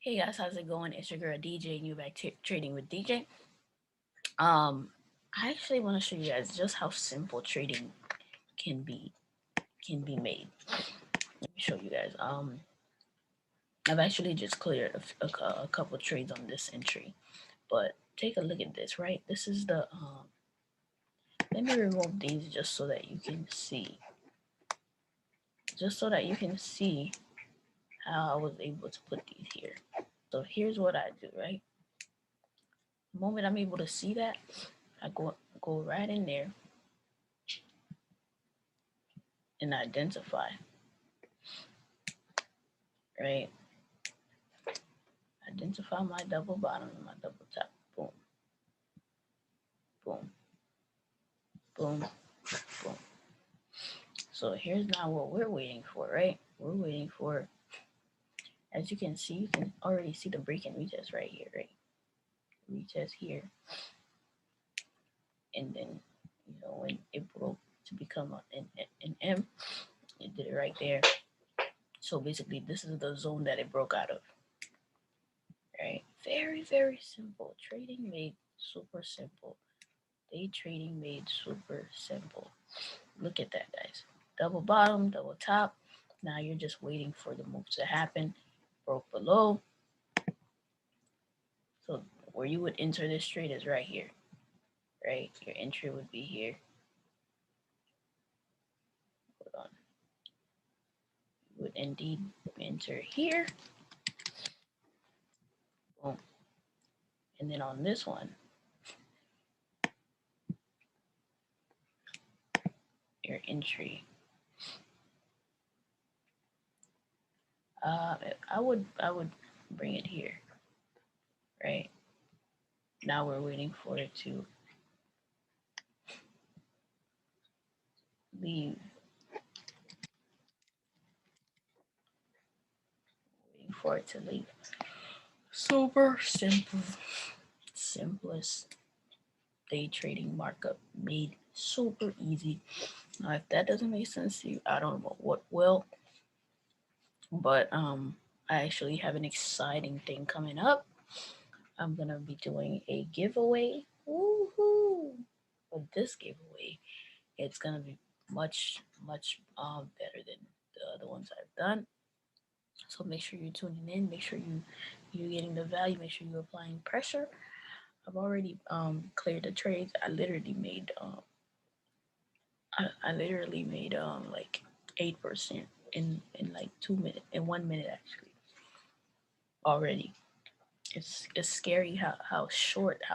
Hey guys, how's it going? It's your girl DJ, and you're back trading with DJ. Um, I actually want to show you guys just how simple trading can be made. Let me show you guys. I've actually just cleared a couple trades on this entry, but take a look at this. Right, this is the Let me remove these just so that you can see, how I was able to put these here. So here's what I do. Right, the moment I'm able to see that, I go right in there and identify, right? Identify my double bottom and my double top. Boom, boom, boom, boom. So here's now what we're waiting for, right? We're waiting for, as you can see, you can already see the break and retest right here, right? Retest here. And then, when it broke to become an M, it did it right there. So basically, this is the zone that it broke out of, right? Very, very simple. Trading made super simple. Day trading made super simple. Look at that, guys. Double bottom, double top. Now you're just waiting for the move to happen. Broke below. So where you would enter this trade is right here, right? Your entry would be here. Hold on. You would indeed enter here. Boom. And then on this one, your entry. I would bring it here, right? Now we're waiting for it to leave. Waiting for it to leave. Super simple. Simplest day trading markup made super easy. Now, if that doesn't make sense to you, I don't know what will. But I actually have an exciting thing coming up. I'm gonna be doing a giveaway. Woohoo! For this giveaway, it's gonna be much better than the other ones I've done. So make sure you're tuning in. Make sure you're getting the value. Make sure you're applying pressure. I've already cleared the trades. I literally made like 8% in like 2 minutes, in 1 minute actually already. It's scary how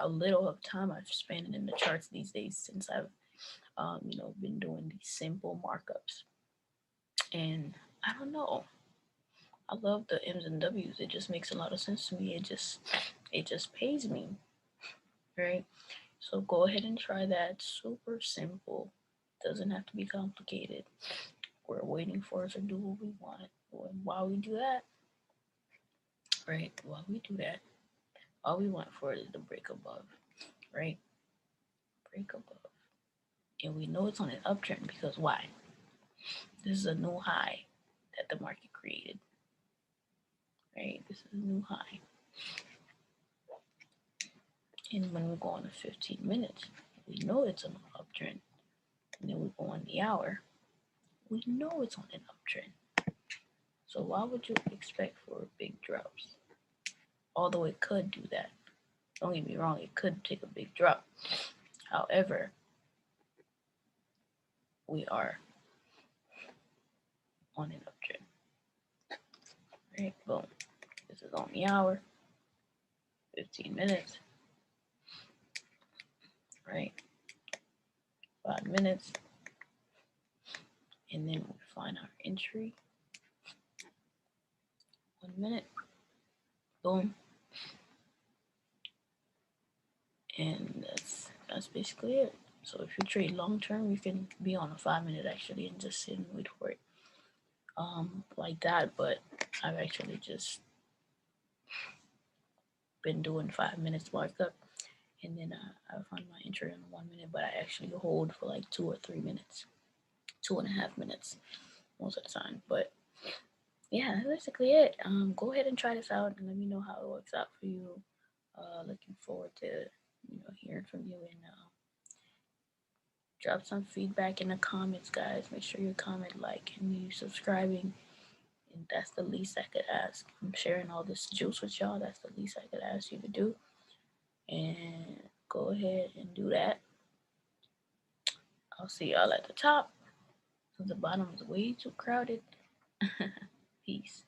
little of time I've spent in the charts these days since I've been doing these simple markups. And I don't know, I love the M's and W's. It just makes a lot of sense to me. It just pays me, right? So go ahead and try that. Super simple. Doesn't have to be complicated. We're waiting for us to do what we want. While we do that, right? While we do that, all we want for it is the break above, right? Break above. And we know it's on an uptrend because why? This is a new high that the market created, right? This is a new high. And when we go on the 15 minutes, we know it's an uptrend. And then we go on the hour, we know it's on an uptrend. So why would you expect for big drops? Although it could do that. Don't get me wrong, it could take a big drop. However, we are on an uptrend. Right? Boom. This is on the hour, 15 minutes, right? 5 minutes. And then we find our entry. 1 minute. Boom. And that's basically it. So if you trade long term, you can be on a 5 minute actually and just sit and wait for it. Like that, but I've actually just been doing 5 minutes markup, and then I find my entry in 1 minute, but I actually hold for like 2 or 3 minutes, 2.5 minutes most of the time. But yeah, that's basically it. Go ahead and try this out and let me know how it works out for you. Looking forward to hearing from you and drop some feedback in the comments, guys. Make sure you comment, like, and you subscribing. And that's the least I could ask. I'm sharing all this juice with y'all. That's the least I could ask you to do. And go ahead and do that. I'll see y'all at the top. The bottom is way too crowded. Peace.